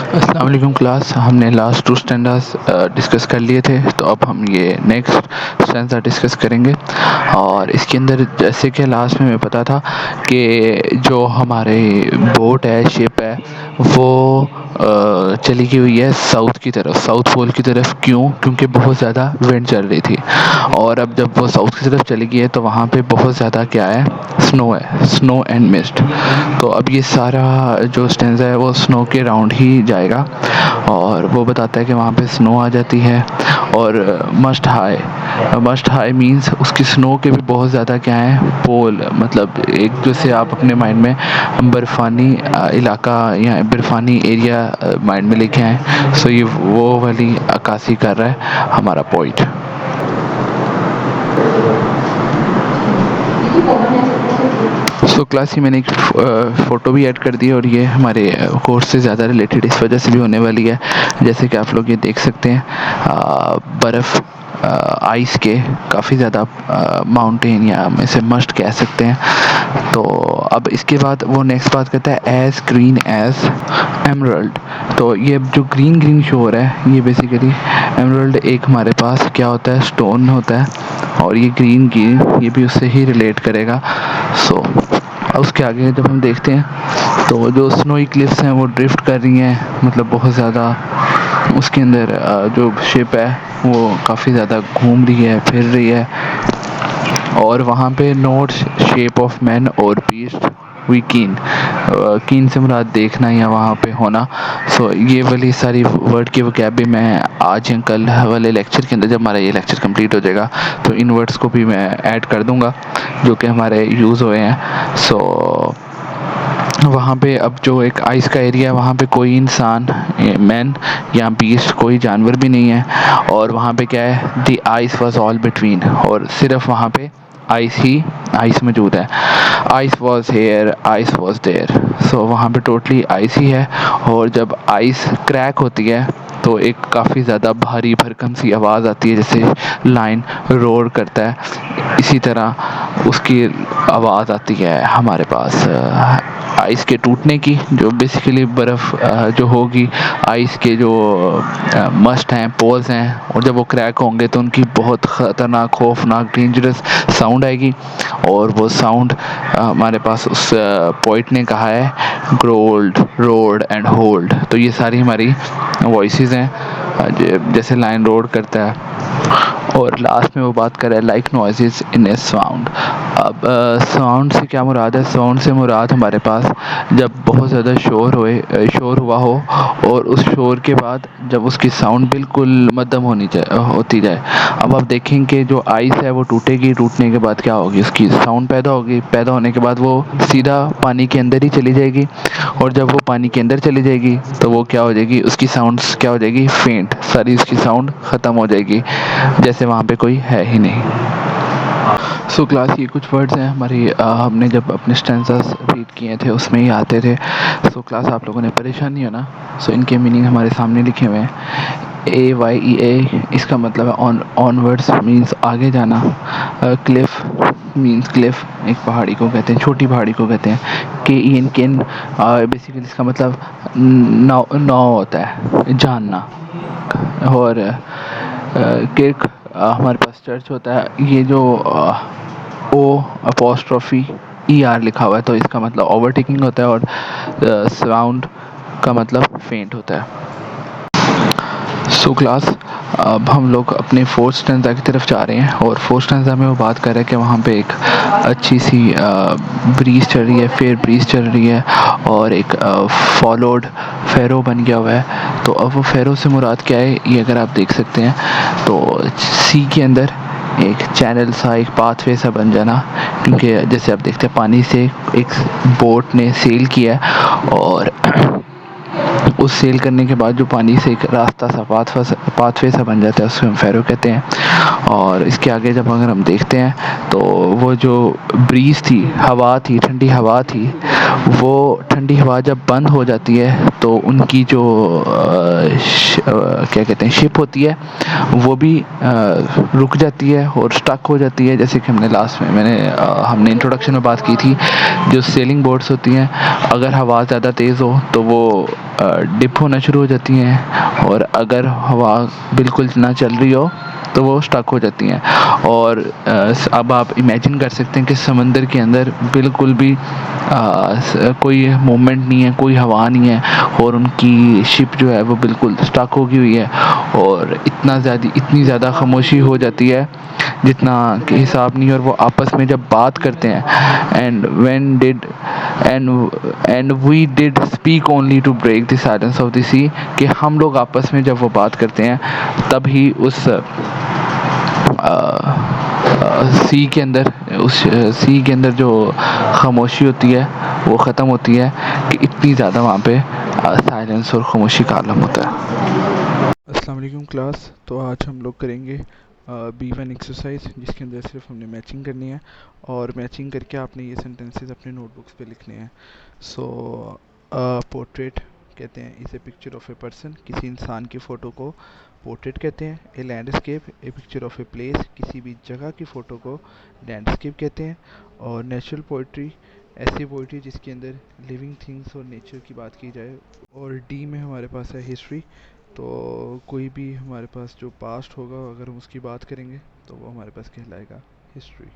अस्सलाम वालेकुम क्लास। हमने लास्ट 2 स्टैंडर्ड्स डिस्कस कर लिए थे, तो अब हम ये नेक्स्ट स्टैंडर्ड डिस्कस करेंगे। और इसके अंदर जैसे कि लास्ट में हमें पता था कि जो हमारे बोट है, शिप है, वो चली गई हुई है साउथ की तरफ, साउथ पोल की तरफ। क्यों? क्योंकि बहुत ज़्यादा विंड चल रही थी। और अब जब वो साउथ की तरफ चली गई है तो वहाँ पे बहुत ज़्यादा क्या है, स्नो है, स्नो एंड मिस्ट। तो अब ये सारा जो स्टेंजा है वो स्नो के राउंड ही जाएगा। और वो बताता है कि वहाँ पे स्नो आ जाती है। और मस्ट हाई मीन्स उसकी स्नो के भी बहुत ज़्यादा क्या है, पोल, मतलब एक जैसे आप अपने माइंड में बर्फ़ानी इलाका या बर्फ़ानी एरिया माइंड में लेके आए। सो ये वो वाली अक्कासी कर रहा है हमारा पॉइंट। सो क्लास ही मैंने एक फ़ोटो भी ऐड कर दी है, और ये हमारे कोर्स से ज़्यादा रिलेटेड इस वजह से भी होने वाली है। जैसे कि आप लोग ये देख सकते हैं, बर्फ़, आइस के काफ़ी ज़्यादा माउंटेन, या हम इसे मस्ट कह सकते हैं। तो अब इसके बाद वो नेक्स्ट बात करता है एज़ ग्रीन एज़ एमरल्ड। तो ये जो ग्रीन ग्रीन शो हो रहा है, ये बेसिकली एमरल्ड एक हमारे पास क्या होता है, स्टोन होता है। और ये ग्रीन ग्रीन ये भी उससे ही रिलेट करेगा। सो उसके आगे जब हम देखते हैं तो जो स्नोई क्लिफ्स हैं वो ड्रिफ्ट कर रही हैं, मतलब बहुत ज़्यादा। उसके अंदर जो शिप है वो काफ़ी ज़्यादा घूम रही है, फिर रही है। और वहाँ पे नोट शेप ऑफ मैन और बीस्ट वी कीन, कीन से मुराद देखना या वहाँ पे होना। सो ये वाली सारी वर्ड की वोकैब भी मैं आज या कल वाले लेक्चर के अंदर, जब हमारा ये लेक्चर कंप्लीट हो जाएगा, तो इन वर्ड्स को भी मैं ऐड कर दूँगा जो कि हमारे यूज़ हुए हैं। सो वहाँ पे अब जो एक आइस का एरिया है, वहाँ पे कोई इंसान, मैन या बीस्ट, कोई जानवर भी नहीं है। और वहाँ पे क्या है, the ice was all between, और सिर्फ वहाँ पे आइस ही आइस मौजूद है। Ice was here, ice was there. So वहाँ पे टोटली आइस ही है। और जब आइस क्रैक होती है तो एक काफ़ी ज़्यादा भारी भरकम सी आवाज़ आती है, जैसे लाइन रोर करता है, इसी तरह उसकी आवाज़ आती है हमारे पास आइस के टूटने की, जो बेसिकली बर्फ़ जो होगी, आइस के जो मस्ट हैं, पोल्स हैं, और जब वो क्रैक होंगे तो उनकी बहुत ख़तरनाक, खौफनाक, डेंजरस साउंड आएगी। और वो साउंड हमारे पास उस पोइट ने कहा है, ग्रोल्ड, रोड एंड होल्ड। तो ये सारी हमारी वॉइसेस हैं, जैसे लाइन रोड करता है। और लास्ट में वो बात कर रहा है लाइक नॉइजेस इन ए साउंड। अब साउंड से क्या मुराद है? साउंड से मुराद हमारे पास जब बहुत ज़्यादा शोर हुआ हो, और उस शोर के बाद जब उसकी साउंड बिल्कुल मध्यम होती जाए। अब आप देखेंगे जो आइस है वो टूटेगी, टूटने के बाद क्या होगी, उसकी साउंड पैदा होगी, पैदा होने के बाद वो सीधा पानी के अंदर ही चली जाएगी। और जब वो पानी के अंदर चली जाएगी तो वो क्या हो जाएगी, उसकी साउंड्स क्या हो जाएगी, फेंट, सारी उसकी साउंड ख़त्म हो जाएगी, जैसे वहाँ पे कोई है ही नहीं। सो क्लास, ये कुछ वर्ड्स हैं हमारी, हमने जब अपने स्टेंसेस रीड किए थे उसमें ही आते थे। सो क्लास, आप लोगों ने परेशान नहीं होना। सो इनके मीनिंग हमारे सामने लिखे हुए हैं। AYEA, इसका मतलब है ऑनवर्ड्स, मीन्स आगे जाना। क्लिफ मीन्स क्लिफ, एक पहाड़ी को कहते हैं, छोटी पहाड़ी को कहते हैं। केन केन, बेसिकली इसका मतलब नाव होता है, जानना। और किर्क, हमारे पास चर्च होता है। ये जो ओ अपोस्ट्रोफी ER लिखा हुआ है, तो इसका मतलब ओवरटेकिंग होता है। और साउंड का मतलब फेंट होता है। सो क्लास, अब हम लोग अपने फोर्थ स्टैंजा की तरफ जा रहे हैं। और फोर्थ स्टैंजा में वो बात कर रहे हैं कि वहाँ पे एक अच्छी सी ब्रीज चल रही है, फेयर ब्रीज चल रही है, और एक फॉलोड फेरो बन गया हुआ है। तो अब वो फेरो से मुराद क्या है, ये अगर आप देख सकते हैं तो सी के अंदर एक चैनल सा, एक पाथवे सा बन जाना। क्योंकि जैसे आप देखते हैं पानी से एक बोट ने सेल किया है, और उस सेल करने के बाद जो पानी से एक रास्ता सा, पाथवे सा बन जाता है, उसको हम फेरो कहते हैं। और इसके आगे जब अगर हम देखते हैं तो वो जो ब्रीज थी, हवा थी, ठंडी हवा थी, वो ठंडी हवा जब बंद हो जाती है तो उनकी जो क्या कहते हैं, शिप होती है, वो भी रुक जाती है और स्टक हो जाती है। जैसे कि हमने लास्ट में हमने इंट्रोडक्शन में बात की थी, जो सेलिंग बोट्स होती हैं, अगर हवा ज़्यादा तेज़ हो तो वो डिप होना शुरू हो जाती हैं, और अगर हवा बिल्कुल ना चल रही हो तो वो स्टक हो जाती हैं। और अब आप इमेजिन कर सकते हैं कि समंदर के अंदर बिल्कुल भी कोई मूवमेंट नहीं है, कोई हवा नहीं है, और उनकी शिप जो है वो बिल्कुल स्टक होगी हुई है, और इतनी ज़्यादा खामोशी हो जाती है जितना कि हिसाब नहीं। और वो आपस में जब बात करते हैं, and we did speak only to break the silence of the sea, कि हम लोग आपस में जब वो बात करते हैं तभी उस सी के अंदर जो खामोशी होती है वो ख़त्म होती है, कि इतनी ज़्यादा वहाँ पे साइलेंस और खामोशी का आलम होता है। अस्सलाम वालेकुम क्लास। तो आज हम लोग करेंगे B1 एक्सरसाइज, जिसके अंदर सिर्फ हमने मैचिंग करनी है, और मैचिंग करके आपने ये सेंटेंसेस अपने नोटबुक्स पे लिखने हैं। सो पोर्ट्रेट कहते हैं इसे पिक्चर ऑफ ए पर्सन, किसी इंसान की फ़ोटो को पोर्ट्रेट कहते हैं। A landscape a picture of a place, किसी भी जगह की फ़ोटो को लैंडस्केप कहते हैं। और नेचुरल पोइट्री ऐसी पोइट्री जिसके अंदर लिविंग थिंग्स और नेचर की बात की जाए। और डी में हमारे पास है हिस्ट्री, तो कोई भी हमारे पास जो पास्ट होगा अगर हम उसकी बात करेंगे तो वो हमारे पास कहलाएगा हिस्ट्री।